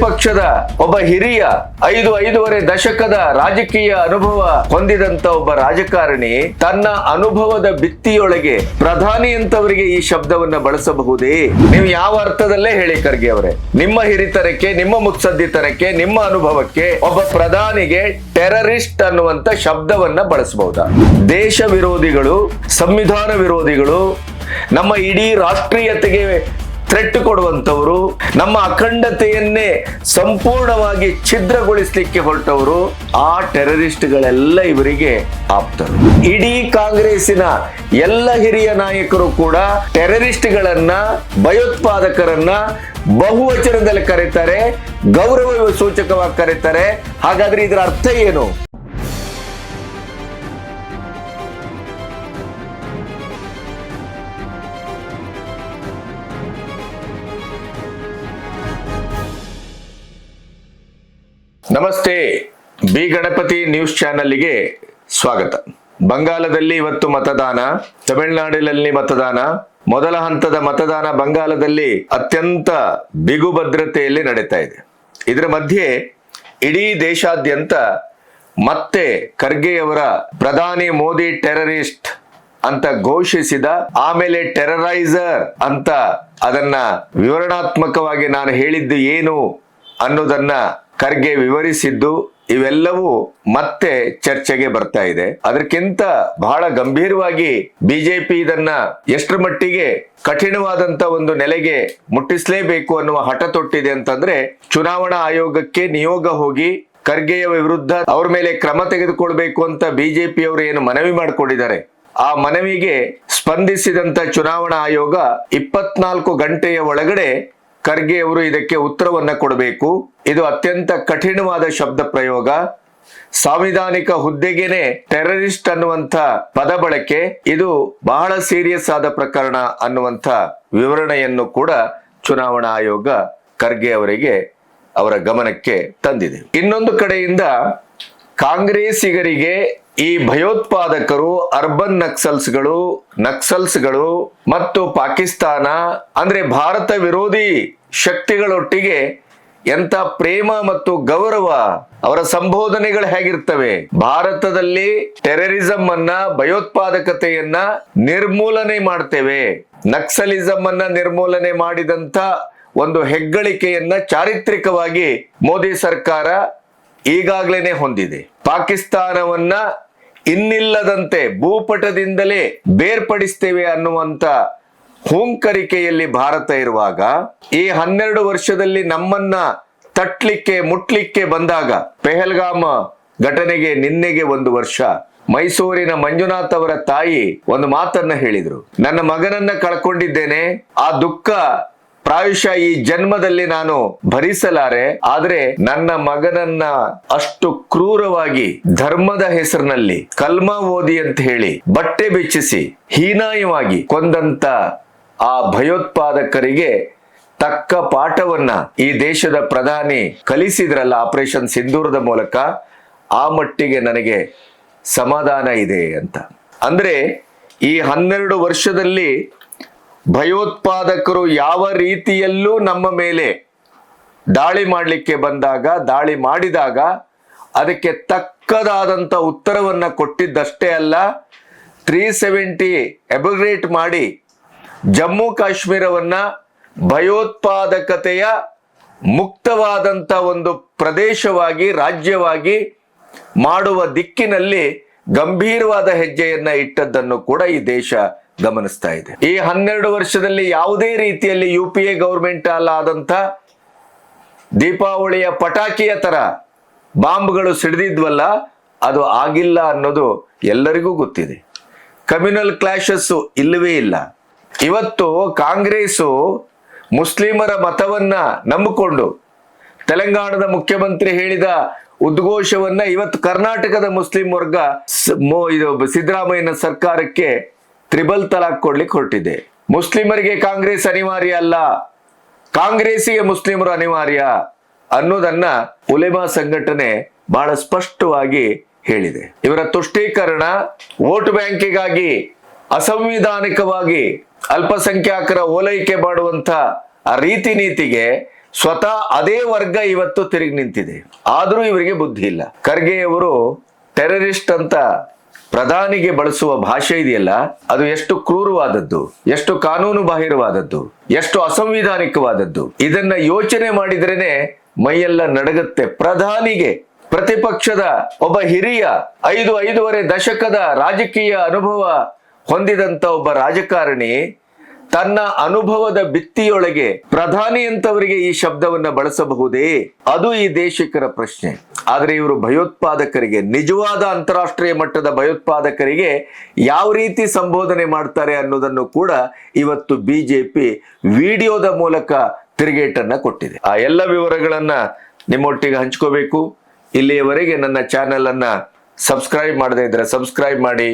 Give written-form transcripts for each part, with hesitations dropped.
ಪಕ್ಷದ ಒಬ್ಬ ಹಿರಿಯ 5-5.5 ದಶಕದ ರಾಜಕೀಯ ಅನುಭವ ಹೊಂದಿದಂತ ಒಬ್ಬ ರಾಜಕಾರಣಿ ತನ್ನ ಅನುಭವದ ಭಿತ್ತಿಯೊಳಗೆ ಪ್ರಧಾನಿ ಅಂತವರಿಗೆ ಈ ಶಬ್ದವನ್ನ ಬಳಸಬಹುದೇ? ನೀವು ಯಾವ ಅರ್ಥದಲ್ಲೇ ಹೇಳಿ ಖರ್ಗೆ ಅವರೇ, ನಿಮ್ಮ ಹಿರಿತನಕ್ಕೆ, ನಿಮ್ಮ ಮುತ್ಸದ್ದಿತನಕ್ಕೆ, ನಿಮ್ಮ ಅನುಭವಕ್ಕೆ ಒಬ್ಬ ಪ್ರಧಾನಿಗೆ ಟೆರರಿಸ್ಟ್ ಅನ್ನುವಂತ ಶಬ್ದವನ್ನ ಬಳಸಬಹುದಾ? ದೇಶ ವಿರೋಧಿಗಳು, ಸಂವಿಧಾನ ವಿರೋಧಿಗಳು, ನಮ್ಮ ಇಡೀ ರಾಷ್ಟ್ರೀಯತೆಗೆ ಥ್ರೆಟ್ ಕೊಡುವಂತವರು, ನಮ್ಮ ಅಖಂಡತೆಯನ್ನೇ ಸಂಪೂರ್ಣವಾಗಿ ಛಿದ್ರಗೊಳಿಸಲಿಕ್ಕೆ ಹೊರಟವರು, ಆ ಟೆರರಿಸ್ಟ್ಗಳೆಲ್ಲ ಇವರಿಗೆ ಆಪ್ತರು. ಇಡೀ ಕಾಂಗ್ರೆಸ್ಸಿನ ಎಲ್ಲ ಹಿರಿಯ ನಾಯಕರು ಕೂಡ ಟೆರರಿಸ್ಟ್ಗಳನ್ನ, ಭಯೋತ್ಪಾದಕರನ್ನ ಬಹುವಚನದಲ್ಲಿ ಕರೀತಾರೆ, ಗೌರವ ಸೂಚಕವಾಗಿ ಕರೀತಾರೆ. ಹಾಗಾದ್ರೆ ಇದರ ಅರ್ಥ ಏನು? ನಮಸ್ತೆ, ಬಿ ಗಣಪತಿ ನ್ಯೂಸ್ ಚಾನೆಲ್ಗೆ ಸ್ವಾಗತ. ಬಂಗಾಲದಲ್ಲಿ ಇವತ್ತು ಮತದಾನ, ತಮಿಳುನಾಡಿನಲ್ಲಿ ಮತದಾನ, ಮೊದಲ ಹಂತದ ಮತದಾನ ಬಂಗಾಲದಲ್ಲಿ ಅತ್ಯಂತ ಬಿಗು ಭದ್ರತೆಯಲ್ಲಿ ನಡೀತಾ ಇದೆ. ಇದರ ಮಧ್ಯೆ ಇಡೀ ದೇಶಾದ್ಯಂತ ಮತ್ತೆ ಖರ್ಗೆಯವರ ಪ್ರಧಾನಿ ಮೋದಿ ಟೆರರಿಸ್ಟ್ ಅಂತ ಘೋಷಿಸಿದ, ಆಮೇಲೆ ಟೆರರೈಸರ್ ಅಂತ ಅದನ್ನ ವಿವರಣಾತ್ಮಕವಾಗಿ ನಾನು ಹೇಳಿದ್ದು ಏನು ಅನ್ನೋದನ್ನ ಖರ್ಗೆ ವಿವರಿಸಿದ್ದು, ಇವೆಲ್ಲವೂ ಮತ್ತೆ ಚರ್ಚೆಗೆ ಬರ್ತಾ ಇದೆ. ಅದಕ್ಕಿಂತ ಬಹಳ ಗಂಭೀರವಾಗಿ ಬಿಜೆಪಿ ಇದನ್ನ ಎಷ್ಟರ ಮಟ್ಟಿಗೆ ಕಠಿಣವಾದಂತ ಒಂದು ನೆಲೆಗೆ ಮುಟ್ಟಿಸಲೇಬೇಕು ಅನ್ನುವ ಹಠ ತೊಟ್ಟಿದೆ ಅಂತಂದ್ರೆ, ಚುನಾವಣಾ ಆಯೋಗಕ್ಕೆ ನಿಯೋಗ ಹೋಗಿ ಖರ್ಗೆಯ ವಿರುದ್ಧ ಅವ್ರ ಮೇಲೆ ಕ್ರಮ ತೆಗೆದುಕೊಳ್ಬೇಕು ಅಂತ ಬಿಜೆಪಿ ಅವರು ಏನು ಮನವಿ ಮಾಡಿಕೊಂಡಿದ್ದಾರೆ, ಆ ಮನವಿಗೆ ಸ್ಪಂದಿಸಿದಂತ ಚುನಾವಣಾ ಆಯೋಗ 24 ಗಂಟೆಯ ಒಳಗಡೆ ಖರ್ಗೆ ಅವರು ಇದಕ್ಕೆ ಉತ್ತರವನ್ನ ಕೊಡಬೇಕು. ಇದು ಅತ್ಯಂತ ಕಠಿಣವಾದ ಶಬ್ದ ಪ್ರಯೋಗ. ಸಾಂವಿಧಾನಿಕ ಹುದ್ದೆಗೇನೆ ಟೆರರಿಸ್ಟ್ ಅನ್ನುವಂಥ ಪದ ಬಳಕೆ, ಇದು ಬಹಳ ಸೀರಿಯಸ್ ಆದ ಪ್ರಕರಣ ಅನ್ನುವಂಥ ವಿವರಣೆಯನ್ನು ಕೂಡ ಚುನಾವಣಾ ಆಯೋಗ ಖರ್ಗೆ ಅವರಿಗೆ ಅವರ ಗಮನಕ್ಕೆ ತಂದಿದೆ. ಇನ್ನೊಂದು ಕಡೆಯಿಂದ ಕಾಂಗ್ರೆಸ್ಸಿಗರಿಗೆ ಈ ಭಯೋತ್ಪಾದಕರು, ಅರ್ಬನ್ ನಕ್ಸಲ್ಸ್ಗಳು ಮತ್ತು ಪಾಕಿಸ್ತಾನ ಅಂದ್ರೆ ಭಾರತ ವಿರೋಧಿ ಶಕ್ತಿಗಳೊಟ್ಟಿಗೆ ಎಂತ ಪ್ರೇಮ ಮತ್ತು ಗೌರವ, ಅವರ ಸಂಬೋಧನೆಗಳು ಹೇಗಿರ್ತವೆ. ಭಾರತದಲ್ಲಿ ಟೆರರಿಸಂ ಅನ್ನ, ಭಯೋತ್ಪಾದಕತೆಯನ್ನ ನಿರ್ಮೂಲನೆ ಮಾಡ್ತೇವೆ, ನಕ್ಸಲಿಸಂ ಅನ್ನ ನಿರ್ಮೂಲನೆ ಮಾಡಿದಂತ ಒಂದು ಹೆಗ್ಗಳಿಕೆಯನ್ನ ಚಾರಿತ್ರಿಕವಾಗಿ ಮೋದಿ ಸರ್ಕಾರ ಈಗಾಗಲೇ ಹೊಂದಿದೆ. ಪಾಕಿಸ್ತಾನವನ್ನ ಇನ್ನಿಲ್ಲದಂತೆ ಭೂಪಟದಿಂದಲೇ ಬೇರ್ಪಡಿಸ್ತೇವೆ ಅನ್ನುವಂತ ಹುಂಕರಿಕೆಯಲ್ಲಿ ಭಾರತ ಇರುವಾಗ, ಈ 12 ವರ್ಷದಲ್ಲಿ ನಮ್ಮನ್ನ ತಟ್ಲಿಕ್ಕೆ ಮುಟ್ಲಿಕ್ಕೆ ಬಂದಾಗ, ಪೆಹಲ್ಗಾಮ್ ಘಟನೆಗೆ ನಿನ್ನೆಗೆ 1 ವರ್ಷ, ಮೈಸೂರಿನ ಮಂಜುನಾಥ್ ಅವರ ತಾಯಿ ಒಂದು ಮಾತನ್ನ ಹೇಳಿದ್ರು, ನನ್ನ ಮಗನನ್ನ ಕಳ್ಕೊಂಡಿದ್ದೇನೆ, ಆ ದುಃಖ ಪ್ರಾಯಶಃ ಈ ಜನ್ಮದಲ್ಲಿ ನಾನು ಭರಿಸಲಾರೆ, ಆದ್ರೆ ನನ್ನ ಮಗನನ್ನ ಅಷ್ಟು ಕ್ರೂರವಾಗಿ ಧರ್ಮದ ಹೆಸರಿನಲ್ಲಿ ಕಲ್ಮಾ ಓದಿ ಅಂತ ಹೇಳಿ ಬಟ್ಟೆ ಬಿಚ್ಚಿಸಿ ಹೀನಾಯವಾಗಿ ಕೊಂದಂತ ಆ ಭಯೋತ್ಪಾದಕರಿಗೆ ತಕ್ಕ ಪಾಠವನ್ನ ಈ ದೇಶದ ಪ್ರಧಾನಿ ಕಲಿಸಿದ್ರಲ್ಲ ಆಪರೇಷನ್ ಸಿಂಧೂರದ ಮೂಲಕ, ಆ ಮಟ್ಟಿಗೆ ನನಗೆ ಸಮಾಧಾನ ಇದೆ ಅಂತ. ಅಂದ್ರೆ ಈ 12 ವರ್ಷದಲ್ಲಿ ಭಯೋತ್ಪಾದಕರು ಯಾವ ರೀತಿಯಲ್ಲೂ ನಮ್ಮ ಮೇಲೆ ದಾಳಿ ಮಾಡಲಿಕ್ಕೆ ಬಂದಾಗ, ದಾಳಿ ಮಾಡಿದಾಗ ಅದಕ್ಕೆ ತಕ್ಕದಾದಂತ ಉತ್ತರವನ್ನ ಕೊಟ್ಟಿದ್ದಷ್ಟೇ ಅಲ್ಲ, 370 ಅಬ್ರಿಗೇಟ್ ಮಾಡಿ ಜಮ್ಮು ಕಾಶ್ಮೀರವನ್ನ ಭಯೋತ್ಪಾದಕತೆಯ ಮುಕ್ತವಾದಂತ ಒಂದು ಪ್ರದೇಶವಾಗಿ, ರಾಜ್ಯವಾಗಿ ಮಾಡುವ ದಿಕ್ಕಿನಲ್ಲಿ ಗಂಭೀರವಾದ ಹೆಜ್ಜೆಯನ್ನ ಇಟ್ಟದ್ದನ್ನು ಕೂಡ ಈ ದೇಶ ಗಮನಿಸ್ತಾ ಇದೆ. ಈ 12 ವರ್ಷದಲ್ಲಿ ಯಾವುದೇ ರೀತಿಯಲ್ಲಿ UPA ಗೌರ್ಮೆಂಟ್ ಅಲ್ಲಾದಂತ ದೀಪಾವಳಿಯ ಪಟಾಕಿಯ ತರ ಬಾಂಬ್ಗಳು ಸಿಡಿದಿದ್ವಲ್ಲ, ಅದು ಆಗಿಲ್ಲ ಅನ್ನೋದು ಎಲ್ಲರಿಗೂ ಗೊತ್ತಿದೆ. ಕಮ್ಯುನಲ್ ಕ್ಲಾಶಸ್ ಇಲ್ಲವೇ ಇಲ್ಲ. ಇವತ್ತು ಕಾಂಗ್ರೆಸ್ಸು ಮುಸ್ಲಿಮರ ಮತವನ್ನ ನಂಬಿಕೊಂಡು ತೆಲಂಗಾಣದ ಮುಖ್ಯಮಂತ್ರಿ ಹೇಳಿದ ಉದ್ಘೋಷವನ್ನ ಇವತ್ತು ಕರ್ನಾಟಕದ ಮುಸ್ಲಿಂ ವರ್ಗ ಸಿದ್ದರಾಮಯ್ಯನ ಸರ್ಕಾರಕ್ಕೆ ತ್ರಿಬಲ್ ತಲಾಕ್ ಕೊಡ್ಲಿಕ್ಕೆ ಹೊರಟಿದೆ. ಮುಸ್ಲಿಮರಿಗೆ ಕಾಂಗ್ರೆಸ್ ಅನಿವಾರ್ಯ ಅಲ್ಲ, ಕಾಂಗ್ರೆಸ್ಸಿಗೆ ಮುಸ್ಲಿಮರು ಅನಿವಾರ್ಯ ಅನ್ನೋದನ್ನ ಉಲೆಮಾ ಸಂಘಟನೆ ಬಹಳ ಸ್ಪಷ್ಟವಾಗಿ ಹೇಳಿದೆ. ಇವರ ತುಷ್ಟೀಕರಣ, ವೋಟ್ ಬ್ಯಾಂಕಿಗಾಗಿ ಅಸಂವಿಧಾನಿಕವಾಗಿ ಅಲ್ಪಸಂಖ್ಯಾತರ ಓಲೈಕೆ ಮಾಡುವಂತ ಆ ರೀತಿ ನೀತಿಗೆ ಸ್ವತಃ ಅದೇ ವರ್ಗ ಇವತ್ತು ತಿರುಗಿ ನಿಂತಿದೆ. ಆದರೂ ಇವರಿಗೆ ಬುದ್ಧಿ ಇಲ್ಲ. ಖರ್ಗೆಯವರು ಟೆರರಿಸ್ಟ್ ಅಂತ ಪ್ರಧಾನಿಗೆ ಬಳಸುವ ಭಾಷೆ ಇದೆಯಲ್ಲ, ಅದು ಎಷ್ಟು ಕ್ರೂರವಾದದ್ದು, ಎಷ್ಟು ಕಾನೂನು ಬಾಹಿರವಾದದ್ದು, ಎಷ್ಟು ಅಸಂವಿಧಾನಿಕವಾದದ್ದು. ಇದನ್ನ ಯೋಚನೆ ಮಾಡಿದ್ರೇನೆ ಮೈಯೆಲ್ಲ ನಡಗುತ್ತೆ. ಪ್ರಧಾನಿಗೆ, ಪ್ರತಿಪಕ್ಷದ ಒಬ್ಬ ಹಿರಿಯ 5.5 ದಶಕದ ರಾಜಕೀಯ ಅನುಭವ ಹೊಂದಿದಂತ ಒಬ್ಬ ರಾಜಕಾರಣಿ ತನ್ನ ಅನುಭವದ ಭಿತ್ತಿಯೊಳಗೆ ಪ್ರಧಾನಿ ಅಂತವರಿಗೆ ಈ ಶಬ್ದವನ್ನ ಬಳಸಬಹುದೇ? ಅದು ಈ ದೇಶಿಕರ ಪ್ರಶ್ನೆ. ಆದ್ರೆ ಇವರು ಭಯೋತ್ಪಾದಕರಿಗೆ, ನಿಜವಾದ ಅಂತಾರಾಷ್ಟ್ರೀಯ ಮಟ್ಟದ ಭಯೋತ್ಪಾದಕರಿಗೆ ಯಾವ ರೀತಿ ಸಂಬೋಧನೆ ಮಾಡ್ತಾರೆ ಅನ್ನೋದನ್ನು ಕೂಡ ಇವತ್ತು ಬಿಜೆಪಿ ವಿಡಿಯೋದ ಮೂಲಕ ತಿರುಗೇಟನ್ನ ಕೊಟ್ಟಿದೆ. ಆ ಎಲ್ಲ ವಿವರಗಳನ್ನ ನಿಮ್ಮೊಟ್ಟಿಗೆ ಹಂಚ್ಕೋಬೇಕು. ಇಲ್ಲಿಯವರೆಗೆ ನನ್ನ ಚಾನೆಲ್ ಅನ್ನ ಸಬ್ಸ್ಕ್ರೈಬ್ ಮಾಡದೇ ಇದ್ರೆ ಸಬ್ಸ್ಕ್ರೈಬ್ ಮಾಡಿ.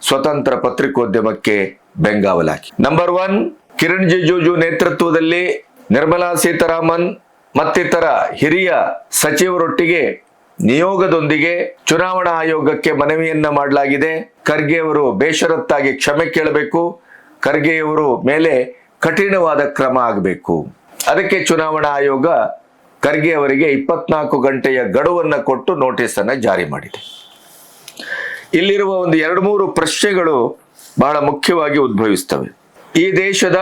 ಸ್ವತಂತ್ರ ಪತ್ರಿಕೋದ್ಯಮಕ್ಕೆ ಬೆಂಗಾವಲಾಗಿ. ನಂಬರ್ 1, ಕಿರಣ್ ರಿಜಿಜು ನೇತೃತ್ವದಲ್ಲಿ ನಿರ್ಮಲಾ ಸೀತಾರಾಮನ್ ಮತ್ತಿತರ ಹಿರಿಯ ಸಚಿವರೊಟ್ಟಿಗೆ ನಿಯೋಗದೊಂದಿಗೆ ಚುನಾವಣಾ ಆಯೋಗಕ್ಕೆ ಮನವಿಯನ್ನ ಮಾಡಲಾಗಿದೆ. ಖರ್ಗೆ ಅವರು ಬೇಷರತ್ತಾಗಿ ಕ್ಷಮೆ ಕೇಳಬೇಕು. ಖರ್ಗೆಯವರು ಮೇಲೆ ಕಠಿಣವಾದ ಕ್ರಮ ಆಗಬೇಕು. ಅದಕ್ಕೆ ಚುನಾವಣಾ ಆಯೋಗ ಖರ್ಗೆ ಅವರಿಗೆ 24 ಗಂಟೆಯ ಗಡುವನ್ನು ಕೊಟ್ಟು ನೋಟಿಸ್ ಅನ್ನ ಜಾರಿ ಮಾಡಿದೆ. ಇಲ್ಲಿರುವ ಒಂದು 2-3 ಪ್ರಶ್ನೆಗಳು ಬಹಳ ಮುಖ್ಯವಾಗಿ ಉದ್ಭವಿಸ್ತವೆ. ಈ ದೇಶದ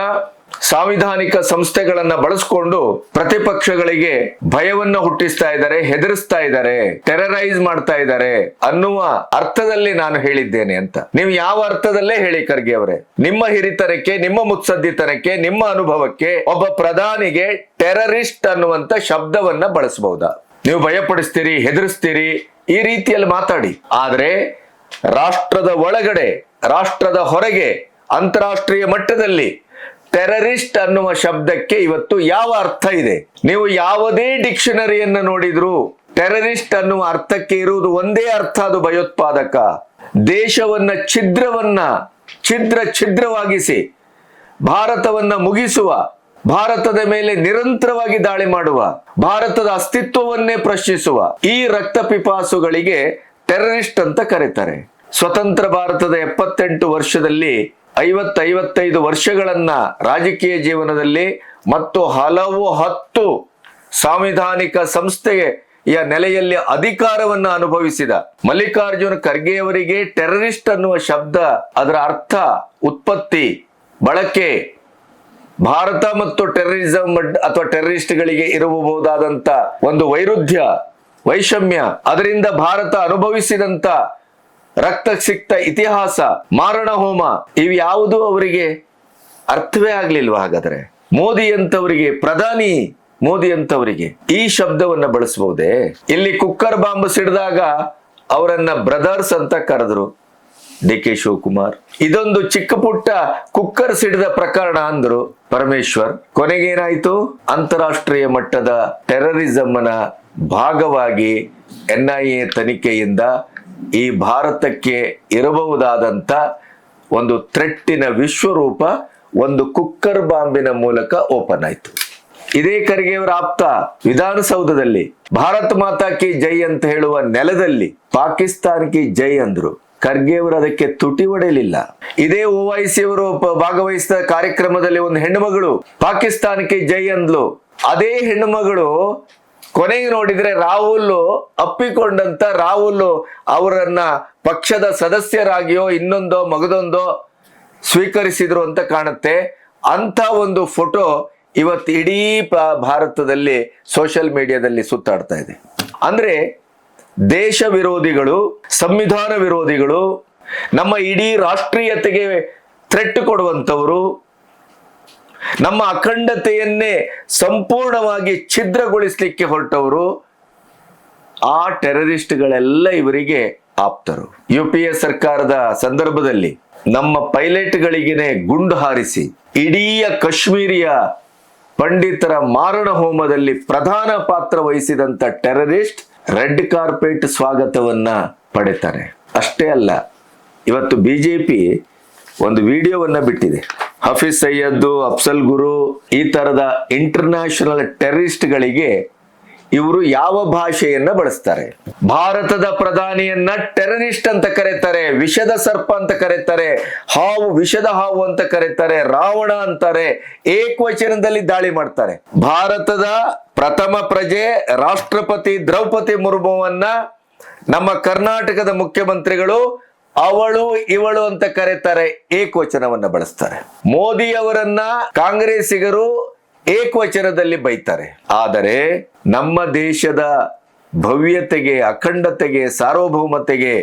ಸಾಂವಿಧಾನಿಕ ಸಂಸ್ಥೆಗಳನ್ನ ಬಳಸಿಕೊಂಡು ಪ್ರತಿಪಕ್ಷಗಳಿಗೆ ಭಯವನ್ನ ಹುಟ್ಟಿಸ್ತಾ ಇದ್ದಾರೆ, ಹೆದರಿಸ್ತಾ ಇದ್ದಾರೆ, ಟೆರರೈಸ್ ಮಾಡ್ತಾ ಇದ್ದಾರೆ ಅನ್ನುವ ಅರ್ಥದಲ್ಲಿ ನಾನು ಹೇಳಿದ್ದೇನೆ ಅಂತ. ನೀವು ಯಾವ ಅರ್ಥದಲ್ಲೇ ಹೇಳಿ ಖರ್ಗೆ ಅವರೇ, ನಿಮ್ಮ ಹಿರಿತನಕ್ಕೆ, ನಿಮ್ಮ ಮುತ್ಸದ್ದಿತನಕ್ಕೆ, ನಿಮ್ಮ ಅನುಭವಕ್ಕೆ ಒಬ್ಬ ಪ್ರಧಾನಿಗೆ ಟೆರರಿಸ್ಟ್ ಅನ್ನುವಂತ ಶಬ್ದವನ್ನ ಬಳಸಬಹುದಾ? ನೀವು ಭಯಪಡಿಸ್ತೀರಿ, ಹೆದರಿಸ್ತೀರಿ, ಈ ರೀತಿಯಲ್ಲಿ ಮಾತಾಡಿ. ಆದ್ರೆ ರಾಷ್ಟ್ರದ ಒಳಗಡೆ, ರಾಷ್ಟ್ರದ ಹೊರಗೆ, ಅಂತಾರಾಷ್ಟ್ರೀಯ ಮಟ್ಟದಲ್ಲಿ ಟೆರರಿಸ್ಟ್ ಅನ್ನುವ ಶಬ್ದಕ್ಕೆ ಇವತ್ತು ಯಾವ ಅರ್ಥ ಇದೆ? ನೀವು ಯಾವುದೇ ಡಿಕ್ಷನರಿಯನ್ನ ನೋಡಿದ್ರು ಟೆರರಿಸ್ಟ್ ಅನ್ನುವ ಅರ್ಥಕ್ಕೆ ಇರುವುದು ಒಂದೇ ಅರ್ಥ, ಅದು ಭಯೋತ್ಪಾದಕ. ದೇಶವನ್ನ ಛಿದ್ರವಾಗಿಸಿ ಭಾರತವನ್ನ ಮುಗಿಸುವ, ಭಾರತದ ಮೇಲೆ ನಿರಂತರವಾಗಿ ದಾಳಿ ಮಾಡುವ, ಭಾರತದ ಅಸ್ತಿತ್ವವನ್ನೇ ಪ್ರಶ್ನಿಸುವ ಈ ರಕ್ತ ಪಿಪಾಸುಗಳಿಗೆ ಟೆರರಿಸ್ಟ್ ಅಂತ ಕರೀತಾರೆ. ಸ್ವತಂತ್ರ ಭಾರತದ 78 ವರ್ಷದಲ್ಲಿ 50-55 ವರ್ಷಗಳನ್ನ ರಾಜಕೀಯ ಜೀವನದಲ್ಲಿ ಮತ್ತು ಹಲವು 10 ಸಾಂವಿಧಾನಿಕ ಸಂಸ್ಥೆಯ ನೆಲೆಯಲ್ಲಿ ಅಧಿಕಾರವನ್ನ ಅನುಭವಿಸಿದ ಮಲ್ಲಿಕಾರ್ಜುನ ಖರ್ಗೆಯವರಿಗೆ ಟೆರರಿಸ್ಟ್ ಅನ್ನುವ ಶಬ್ದ, ಅದರ ಅರ್ಥ, ಉತ್ಪತ್ತಿ, ಬಳಕೆ, ಭಾರತ ಮತ್ತು ಟೆರರಿಸಂ ಅಥವಾ ಟೆರರಿಸ್ಟ್ಗಳಿಗೆ ಇರಬಹುದಾದಂತ ಒಂದು ವೈಷಮ್ಯ, ಅದರಿಂದ ಭಾರತ ಅನುಭವಿಸಿದಂತ ರಕ್ತಸಿಕ್ತ ಇತಿಹಾಸ, ಮಾರಣ ಹೋಮ, ಇವ್ಯಾವುದೂ ಅವರಿಗೆ ಅರ್ಥವೇ ಆಗ್ಲಿಲ್ವಾ? ಹಾಗಾದ್ರೆ ಮೋದಿ ಅಂತವರಿಗೆ, ಪ್ರಧಾನಿ ಮೋದಿ ಅಂತವರಿಗೆ ಈ ಶಬ್ದವನ್ನ ಬಳಸಬಹುದೇ? ಇಲ್ಲಿ ಕುಕ್ಕರ್ ಬಾಂಬ್ ಸಿಡಿದಾಗ ಅವರನ್ನ ಬ್ರದರ್ಸ್ ಅಂತ ಕರೆದ್ರು ಡಿ.ಕೆ. ಶಿವಕುಮಾರ್. ಇದೊಂದು ಚಿಕ್ಕ ಪುಟ್ಟ ಕುಕ್ಕರ್ ಸಿಡಿದ ಪ್ರಕರಣ ಅಂದ್ರು ಪರಮೇಶ್ವರ್. ಕೊನೆಗೇನಾಯ್ತು? ಅಂತಾರಾಷ್ಟ್ರೀಯ ಮಟ್ಟದ ಟೆರರಿಸಂನ ಭಾಗವಾಗಿ NIA ತನಿಖೆಯಿಂದ ಈ ಭಾರತಕ್ಕೆ ಇರಬಹುದಾದಂತ ಒಂದು ಥ್ರೆಟ್ಟಿನ ವಿಶ್ವರೂಪ ಒಂದು ಕುಕ್ಕರ್ ಬಾಂಬಿನ ಮೂಲಕ ಓಪನ್ ಆಯ್ತು. ಇದೇ ಖರ್ಗೆಯವರ ಆಪ್ತ ವಿಧಾನಸೌಧದಲ್ಲಿ ಭಾರತ್ ಮಾತಾ ಕಿ ಜೈ ಅಂತ ಹೇಳುವ ನೆಲದಲ್ಲಿ ಪಾಕಿಸ್ತಾನಕ್ಕೆ ಜೈ ಅಂದ್ರು. ಖರ್ಗೆಯವರು ಅದಕ್ಕೆ ತುಟಿ ಹೊಡೆಯಲಿಲ್ಲ. ಇದೇ OIC ಅವರು ಭಾಗವಹಿಸಿದ ಕಾರ್ಯಕ್ರಮದಲ್ಲಿ ಒಂದು ಹೆಣ್ಣುಮಗಳು ಪಾಕಿಸ್ತಾನಕ್ಕೆ ಜೈ ಅಂದ್ಲು. ಅದೇ ಹೆಣ್ಣುಮಗಳು ಕೊನೆಗೆ ನೋಡಿದ್ರೆ ರಾಹುಲ್ ಅಪ್ಪಿಕೊಂಡಂತ ರಾಹುಲ್ ಅವರನ್ನ ಪಕ್ಷದ ಸದಸ್ಯರಾಗಿಯೋ ಇನ್ನೊಂದೋ ಮಗದೊಂದೋ ಸ್ವೀಕರಿಸಿದ್ರು ಅಂತ ಕಾಣುತ್ತೆ. ಅಂತ ಒಂದು ಫೋಟೋ ಇವತ್ತು ಇಡೀ ಭಾರತದಲ್ಲಿ ಸೋಷಿಯಲ್ ಮೀಡಿಯಾದಲ್ಲಿ ಸುತ್ತಾಡ್ತಾ ಇದೆ. ಅಂದ್ರೆ ದೇಶ ವಿರೋಧಿಗಳು, ಸಂವಿಧಾನ ವಿರೋಧಿಗಳು, ನಮ್ಮ ಇಡೀ ರಾಷ್ಟ್ರೀಯತೆಗೆ ಥ್ರೆಟ್ ಕೊಡುವಂತವರು, ನಮ್ಮ ಅಖಂಡತೆಯನ್ನೇ ಸಂಪೂರ್ಣವಾಗಿ ಛಿದ್ರಗೊಳಿಸಲಿಕ್ಕೆ ಹೊರಟವರು, ಆ ಟೆರರಿಸ್ಟ್ಗಳೆಲ್ಲ ಇವರಿಗೆ ಆಪ್ತರು. UPA ಸರ್ಕಾರದ ಸಂದರ್ಭದಲ್ಲಿ ನಮ್ಮ ಪೈಲಟ್ಗಳಿಗೇನೆ ಗುಂಡು ಹಾರಿಸಿ ಇಡೀ ಕಾಶ್ಮೀರಿಯ ಪಂಡಿತರ ಮಾರಣ ಹೋಮದಲ್ಲಿ ಪ್ರಧಾನ ಪಾತ್ರ ವಹಿಸಿದಂತ ಟೆರರಿಸ್ಟ್ ರೆಡ್ ಕಾರ್ಪೆಟ್ ಸ್ವಾಗತವನ್ನ ಪಡೆತಾರೆ. ಅಷ್ಟೇ ಅಲ್ಲ, ಇವತ್ತು ಬಿಜೆಪಿ ಒಂದು ವಿಡಿಯೋವನ್ನ ಬಿಟ್ಟಿದೆ. ಹಫೀಜ್ ಸಯ್ಯದ್, ಅಫ್ಸಲ್ ಗುರು, ಈ ತರದ ಇಂಟರ್ನ್ಯಾಷನಲ್ ಟೆರರಿಸ್ಟ್ಗಳಿಗೆ ಇವರು ಯಾವ ಭಾಷೆಯನ್ನ ಬಳಸ್ತಾರೆ? ಭಾರತದ ಪ್ರಧಾನಿಯನ್ನ ಟೆರರಿಸ್ಟ್ ಅಂತ ಕರೀತಾರೆ, ವಿಷದ ಸರ್ಪ ಅಂತ ಕರೀತಾರೆ, ಹಾವು ವಿಷದ ಹಾವು ಅಂತ ಕರೀತಾರೆ, ರಾವಣ ಅಂತಾರೆ, ಏಕವಚನದಲ್ಲಿ ದಾಳಿ ಮಾಡ್ತಾರೆ. ಭಾರತದ ಪ್ರಥಮ ಪ್ರಜೆ ರಾಷ್ಟ್ರಪತಿ ದ್ರೌಪದಿ ಮುರ್ಮುವನ್ನ ನಮ್ಮ ಕರ್ನಾಟಕದ ಮುಖ್ಯಮಂತ್ರಿಗಳು ಅವಳು ಇವಳು ಅಂತ ಕರೀತಾರೆ, ಏಕವಚನವನ್ನ ಬಳಸ್ತಾರೆ. ಮೋದಿ ಅವರನ್ನ ಕಾಂಗ್ರೆಸ್ಸಿಗರು ಏಕವಚನದಲ್ಲಿ ಬೈತಾರೆ. ಆದರೆ ನಮ್ಮ ದೇಶದ ಭವ್ಯತೆಗೆ, ಅಖಂಡತೆಗೆ, ಸಾರ್ವಭೌಮತೆಗೆ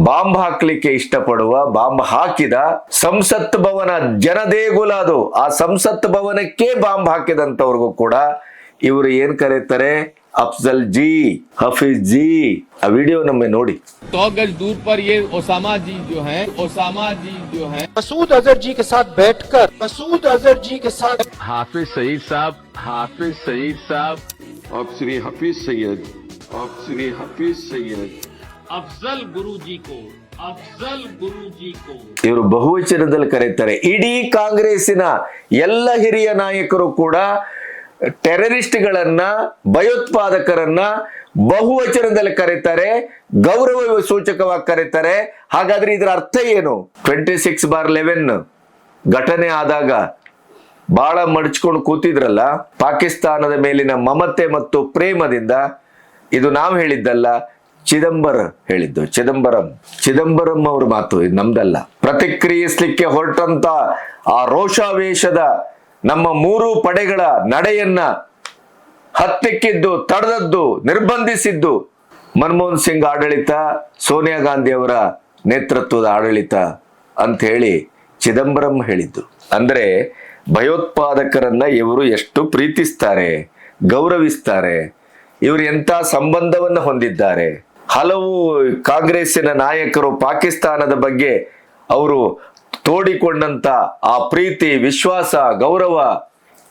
ಬಾಂಬ್ ಹಾಕ್ಲಿಕ್ಕೆ ಇಷ್ಟಪಡುವ, ಬಾಂಬ್ ಹಾಕಿದ ಸಂಸತ್ ಭವನ ಜನದೇಗುಲ ಅದು, ಆ ಸಂಸತ್ ಭವನಕ್ಕೆ ಬಾಂಬ್ ಹಾಕಿದಂತವ್ರಿಗೂ ಕೂಡ ಇವರು ಏನ್ ಕರೀತಾರೆ? अफजल जी, हफीज जी। आ वीडियो नम्मे नोड़ी। 100 गज दूर पर ये ओसामा जी जो हैं मसूद अजहर जी के साथ बैठकर मसूद अजहर जी के साथ हाफिज सईद साहब आप श्री हफीज सैयद अफजल गुरु जी को ಇವರು ಬಹುವಚನದಲ್ಲಿ ಕರೀತಾರೆ. ಇಡೀ ಕಾಂಗ್ರೆಸ್ಸಿನ ಎಲ್ಲ ಹಿರಿಯ ನಾಯಕರು ಕೂಡ ಟೆರರಿಸ್ಟ್ಗಳನ್ನ, ಭಯೋತ್ಪಾದಕರನ್ನ ಬಹುವಚನದಲ್ಲಿ ಕರೀತಾರೆ, ಗೌರವ ಸೂಚಕವಾಗಿ ಕರೀತಾರೆ. ಹಾಗಾದ್ರೆ ಇದರ ಅರ್ಥ ಏನು? 26/11 ಘಟನೆ ಆದಾಗ ಬಹಳ ಮಡಚ್ಕೊಂಡು ಕೂತಿದ್ರಲ್ಲ, ಪಾಕಿಸ್ತಾನದ ಮೇಲಿನ ಮಮತೆ ಮತ್ತು ಪ್ರೇಮದಿಂದ. ಇದು ನಾವು ಹೇಳಿದ್ದಲ್ಲ, ಚಿದಂಬರಂ ಅವ್ರ ಮಾತು, ಇದು ನಮ್ದಲ್ಲ. ಪ್ರತಿಕ್ರಿಯಿಸ್ಲಿಕ್ಕೆ ಹೊರಟಂತ ಆ ರೋಷಾವೇಶದ ನಮ್ಮ 3 ಪಡೆಗಳ ನಡೆಯನ್ನ ಹತ್ತಿಕ್ಕಿದ್ದು, ತಡೆದದ್ದು, ನಿರ್ಬಂಧಿಸಿದ್ದು ಮನಮೋಹನ್ ಸಿಂಗ್ ಆಡಳಿತ, ಸೋನಿಯಾ ಗಾಂಧಿ ಅವರ ನೇತೃತ್ವದ ಆಡಳಿತ ಅಂತ ಹೇಳಿ ಚಿದಂಬರಂ ಹೇಳಿದ್ದು. ಅಂದ್ರೆ ಭಯೋತ್ಪಾದಕರನ್ನ ಇವರು ಎಷ್ಟು ಪ್ರೀತಿಸ್ತಾರೆ, ಗೌರವಿಸ್ತಾರೆ, ಇವರು ಎಂತ ಸಂಬಂಧವನ್ನು ಹೊಂದಿದ್ದಾರೆ. ಹಲವು ಕಾಂಗ್ರೆಸ್ಸಿನ ನಾಯಕರು ಪಾಕಿಸ್ತಾನದ ಬಗ್ಗೆ ಅವರು ತೋಡಿಕೊಂಡಂತ ಆ ಪ್ರೀತಿ, ವಿಶ್ವಾಸ, ಗೌರವ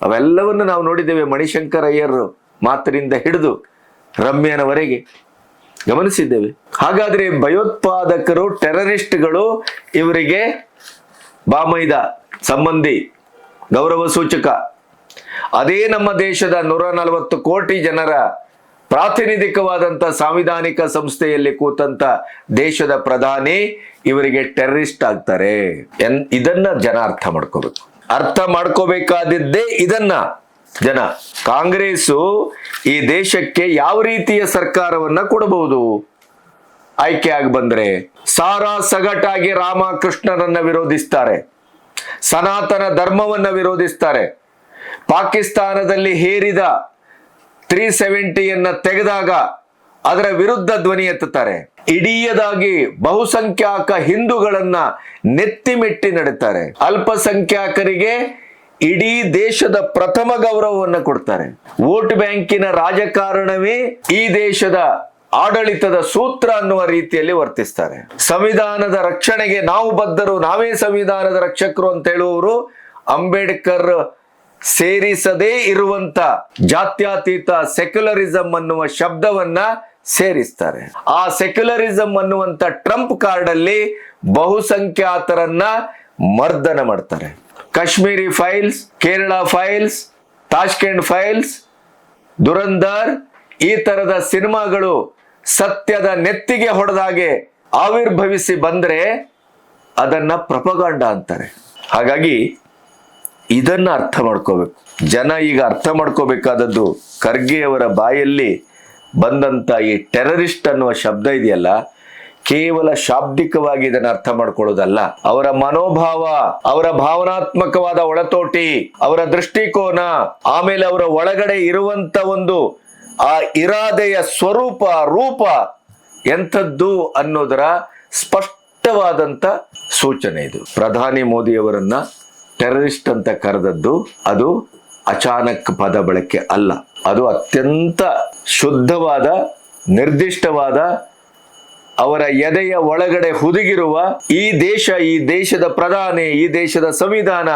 ಅವೆಲ್ಲವನ್ನು ನಾವು ನೋಡಿದ್ದೇವೆ. ಮಣಿಶಂಕರ್ ಅಯ್ಯರ್ ಮಾತಿನಿಂದ ಹಿಡಿದು ರಮ್ಯನವರೆಗೆ ಗಮನಿಸಿದ್ದೇವೆ. ಹಾಗಾದ್ರೆ ಭಯೋತ್ಪಾದಕರು, ಟೆರರಿಸ್ಟ್ಗಳು ಇವರಿಗೆ ಬಾಮೈದ ಸಂಬಂಧಿ, ಗೌರವ ಸೂಚಕ. ಅದೇ ನಮ್ಮ ದೇಶದ 140 ಕೋಟಿ ಜನರ ಪ್ರಾತಿನಿಧಿಕವಾದಂತ ಸಾಂವಿಧಾನಿಕ ಸಂಸ್ಥೆಯಲ್ಲಿ ಕೂತಂತ ದೇಶದ ಪ್ರಧಾನಿ ಇವರಿಗೆ ಟೆರರಿಸ್ಟ್ ಆಗ್ತಾರೆ. ಇದನ್ನ ಜನ ಅರ್ಥ ಮಾಡ್ಕೋಬೇಕಾದಿದ್ದೇ ಇದನ್ನ ಜನ. ಕಾಂಗ್ರೆಸ್ಸು ಈ ದೇಶಕ್ಕೆ ಯಾವ ರೀತಿಯ ಸರ್ಕಾರವನ್ನ ಕೊಡಬಹುದು ಆಯ್ಕೆ ಆಗಿ ಬಂದ್ರೆ? ಸಾರಾ ಸಗಟಾಗಿ ರಾಮಕೃಷ್ಣರನ್ನ ವಿರೋಧಿಸ್ತಾರೆ, ಸನಾತನ ಧರ್ಮವನ್ನ ವಿರೋಧಿಸ್ತಾರೆ. ಪಾಕಿಸ್ತಾನದಲ್ಲಿ ಹೇರಿದ 370 ತೆಗೆದಾಗ ಅದರ ವಿರುದ್ಧ ಧ್ವನಿ ಎತ್ತುತ್ತಾರೆ. ಇಡೀಯದಾಗಿ ಬಹುಸಂಖ್ಯಾಕ ಹಿಂದೂಗಳನ್ನ ನೆತ್ತಿಮೆಟ್ಟಿ ನಡುತ್ತಾರೆ. ಅಲ್ಪಸಂಖ್ಯಾಕರಿಗೆ ಇಡೀ ದೇಶದ ಪ್ರಥಮ ಗೌರವವನ್ನು ಕೊಡ್ತಾರೆ. ವೋಟ್ ಬ್ಯಾಂಕಿನ ರಾಜಕಾರಣವೇ ಈ ದೇಶದ ಆಡಳಿತದ ಸೂತ್ರ ಅನ್ನುವ ರೀತಿಯಲ್ಲಿ ವರ್ತಿಸ್ತಾರೆ. ಸಂವಿಧಾನದ ರಕ್ಷಣೆಗೆ ನಾವು ಬದ್ಧರು, ನಾವೇ ಸಂವಿಧಾನದ ರಕ್ಷಕರು ಅಂತ ಹೇಳುವವರು ಅಂಬೇಡ್ಕರ್ ಸೇರಿಸದೇ ಇರುವಂತ ಜಾತ್ಯತೀತ ಸೆಕ್ಯುಲರಿಸಂ ಅನ್ನುವ ಶಬ್ದವನ್ನ ಸೇರಿಸ್ತಾರೆ. ಆ ಸೆಕ್ಯುಲರಿಸಂ ಅನ್ನುವಂತ ಟ್ರಂಪ್ ಕಾರ್ಡ್ ಅಲ್ಲಿ ಬಹುಸಂಖ್ಯಾತರನ್ನ ಮರ್ದನ ಮಾಡ್ತಾರೆ. Kashmiri files, Kerala files, Tashkent files, Dhurandhar ಈ ತರದ ಸಿನಿಮಾಗಳು ಸತ್ಯದ ನೆತ್ತಿಗೆ ಹೊಡೆದಾಗೆ ಆವಿರ್ಭವಿಸಿ ಬಂದ್ರೆ ಅದನ್ನ ಪ್ರಪಗಾಂಡ ಅಂತಾರೆ. ಹಾಗಾಗಿ ಇದನ್ನ ಅರ್ಥ ಮಾಡ್ಕೋಬೇಕು ಜನ. ಈಗ ಅರ್ಥ ಮಾಡ್ಕೋಬೇಕಾದದ್ದು ಖರ್ಗೆ ಅವರ ಬಾಯಲ್ಲಿ ಬಂದಂತ ಈ ಟೆರರಿಸ್ಟ್ ಅನ್ನುವ ಶಬ್ದ ಇದೆಯಲ್ಲ, ಕೇವಲ ಶಾಬ್ದಿಕವಾಗಿ ಇದನ್ನ ಅರ್ಥ ಮಾಡ್ಕೊಳ್ಳೋದಲ್ಲ. ಅವರ ಮನೋಭಾವ, ಅವರ ಭಾವನಾತ್ಮಕವಾದ ಒಳತೋಟಿ, ಅವರ ದೃಷ್ಟಿಕೋನ, ಆಮೇಲೆ ಅವರ ಒಳಗಡೆ ಇರುವಂತ ಒಂದು ಆ ಇರಾದೆಯ ಸ್ವರೂಪ, ರೂಪ ಎಂಥದ್ದು ಅನ್ನೋದರ ಸ್ಪಷ್ಟವಾದಂತ ಸೂಚನೆ ಇದು. ಪ್ರಧಾನಿ ಮೋದಿ ಅವರನ್ನ ಟೆರರಿಸ್ಟ್ ಅಂತ ಕರೆದದ್ದು ಅದು ಅಚಾನಕ್ ಪದ ಬಳಕೆ ಅಲ್ಲ. ಅದು ಅತ್ಯಂತ ಶುದ್ಧವಾದ, ನಿರ್ದಿಷ್ಟವಾದ, ಅವರ ಎದೆಯ ಒಳಗಡೆ ಹುದುಗಿರುವ ಈ ದೇಶ, ಈ ದೇಶದ ಪ್ರಧಾನಿ, ಈ ದೇಶದ ಸಂವಿಧಾನ,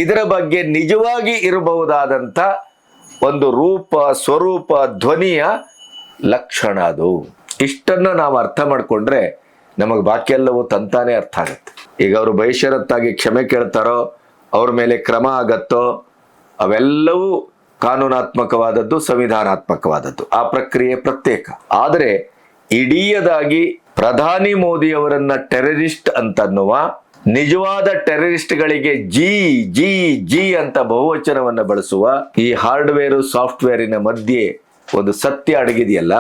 ಇದರ ಬಗ್ಗೆ ನಿಜವಾಗಿ ಇರಬಹುದಾದಂತ ಒಂದು ರೂಪ, ಸ್ವರೂಪ, ಧ್ವನಿಯ ಲಕ್ಷಣ ಅದು. ಇಷ್ಟನ್ನ ನಾವು ಅರ್ಥ ಮಾಡ್ಕೊಂಡ್ರೆ ನಮಗೆ ಬಾಕಿ ಎಲ್ಲವೂ ತಂತಾನೆ ಅರ್ಥ ಆಗುತ್ತೆ. ಈಗ ಅವರು ಬೇಷರತ್ತಾಗಿ ಕ್ಷಮೆ ಕೇಳ್ತಾರೋ, ಅವ್ರ ಮೇಲೆ ಕ್ರಮ ಆಗತ್ತೋ, ಅವೆಲ್ಲವೂ ಕಾನೂನಾತ್ಮಕವಾದದ್ದು, ಸಂವಿಧಾನಾತ್ಮಕವಾದದ್ದು. ಆ ಪ್ರಕ್ರಿಯೆ ಪ್ರತ್ಯೇಕ. ಆದರೆ ಇಡೀಯದಾಗಿ ಪ್ರಧಾನಿ ಮೋದಿ ಅವರನ್ನ ಟೆರರಿಸ್ಟ್ ಅಂತನ್ನುವ, ನಿಜವಾದ ಟೆರರಿಸ್ಟ್ಗಳಿಗೆ ಜಿ ಜಿ ಜಿ ಅಂತ ಬಹುವಚನವನ್ನು ಬಳಸುವ ಈ ಹಾರ್ಡ್ವೇರು ಸಾಫ್ಟ್ವೇರಿನ ಮಧ್ಯೆ ಒಂದು ಸತ್ಯ ಅಡಗಿದೆಯಲ್ಲ,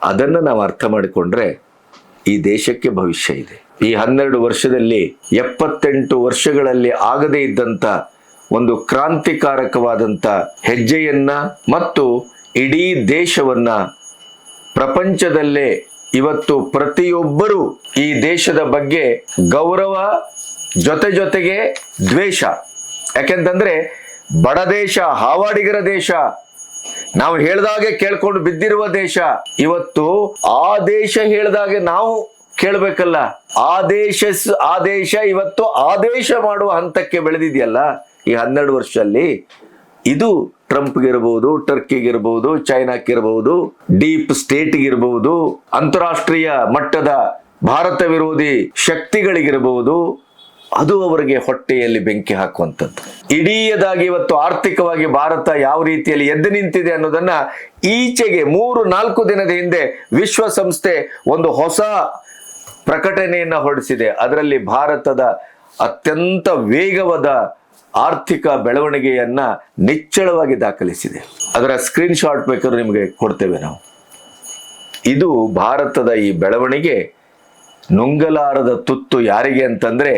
ಅದನ್ನು ನಾವು ಅರ್ಥ ಮಾಡಿಕೊಂಡ್ರೆ ಈ ದೇಶಕ್ಕೆ ಭವಿಷ್ಯ ಇದೆ. ಈ 12 ವರ್ಷದಲ್ಲಿ 78 ವರ್ಷಗಳಲ್ಲಿ ಆಗದೇ ಇದ್ದಂತ ಒಂದು ಕ್ರಾಂತಿಕಾರಕವಾದಂತ ಹೆಜ್ಜೆಯನ್ನ ಮತ್ತು ಇಡೀ ದೇಶವನ್ನ ಪ್ರಪಂಚದಲ್ಲೇ ಇವತ್ತು ಪ್ರತಿಯೊಬ್ಬರು ಈ ದೇಶದ ಬಗ್ಗೆ ಗೌರವ ಜೊತೆಗೆ ದ್ವೇಷ. ಯಾಕೆಂತಂದ್ರೆ ಬಡ ದೇಶ, ಹಾವಾಡಿಗರ ದೇಶ, ನಾವು ಹೇಳ್ದಾಗೆ ಕೇಳ್ಕೊಂಡು ಬಿದ್ದಿರುವ ದೇಶ. ಇವತ್ತು ಆ ದೇಶ ಹೇಳ್ದಾಗೆ ನಾವು ಕೇಳಬೇಕಲ್ಲ. ಆ ದೇಶ ಇವತ್ತು ಆದೇಶ ಮಾಡುವ ಹಂತಕ್ಕೆ ಬೆಳೆದಿದೆಯಲ್ಲ ಈ 12 ವರ್ಷದಲ್ಲಿ. ಇದು ಟ್ರಂಪ್ಗಿರ್ಬಹುದು, ಟರ್ಕಿಗಿರ್ಬಹುದು, ಚೈನಾಕ್ಕಿರ್ಬಹುದು, ಡೀಪ್ ಸ್ಟೇಟ್ಗಿರ್ಬಹುದು, ಅಂತಾರಾಷ್ಟ್ರೀಯ ಮಟ್ಟದ ಭಾರತ ವಿರೋಧಿ ಶಕ್ತಿಗಳಿಗಿರಬಹುದು, ಅದು ಅವರಿಗೆ ಹೊಟ್ಟೆಯಲ್ಲಿ ಬೆಂಕಿ ಹಾಕುವಂಥದ್ದು. ಇಡೀಯದಾಗಿ ಇವತ್ತು ಆರ್ಥಿಕವಾಗಿ ಭಾರತ ಯಾವ ರೀತಿಯಲ್ಲಿ ಎದ್ದು ನಿಂತಿದೆ ಅನ್ನೋದನ್ನ ಈಚೆಗೆ 3-4 ದಿನದ ಹಿಂದೆ ವಿಶ್ವಸಂಸ್ಥೆ ಒಂದು ಹೊಸ ಪ್ರಕಟಣೆಯನ್ನ ಹೊರಡಿಸಿದೆ. ಅದರಲ್ಲಿ ಭಾರತದ ಅತ್ಯಂತ ವೇಗವಾದ ಆರ್ಥಿಕ ಬೆಳವಣಿಗೆಯನ್ನ ನಿಚ್ಚಳವಾಗಿ ದಾಖಲಿಸಿದೆ. ಅದರ ಸ್ಕ್ರೀನ್ ಶಾಟ್ ಬೇಕಾದ್ರೂ ನಿಮಗೆ ಕೊಡ್ತೇವೆ ನಾವು. ಇದು ಭಾರತದ ಈ ಬೆಳವಣಿಗೆ ನುಂಗಲಾರದ ತುತ್ತು ಯಾರಿಗೆ ಅಂತಂದ್ರೆ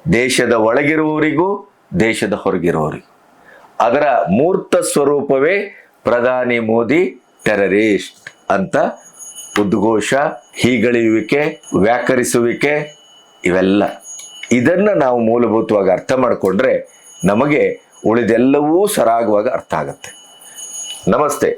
ದೇಶದ ಒಳಗಿರುವವರಿಗೂ ದೇಶದ ಹೊರಗಿರುವವರಿಗೂ. ಅದರ ಮೂರ್ತ ಸ್ವರೂಪವೇ ಪ್ರಧಾನಿ ಮೋದಿ ಟೆರರಿಸ್ಟ್ ಅಂತ ಉದ್ಘೋಷ, ಹೀಗಳೆಯುವಿಕೆ, ವ್ಯಾಕರಿಸುವಿಕೆ, ಇವೆಲ್ಲ. ಇದನ್ನ ನಾವು ಮೂಲಭೂತವಾಗಿ ಅರ್ಥ ಮಾಡಿಕೊಂಡ್ರೆ ನಮಗೆ ಉಳಿದೆಲ್ಲವೂ ಸರಾಗವಾಗಿ ಅರ್ಥ ಆಗುತ್ತೆ. ನಮಸ್ತೆ.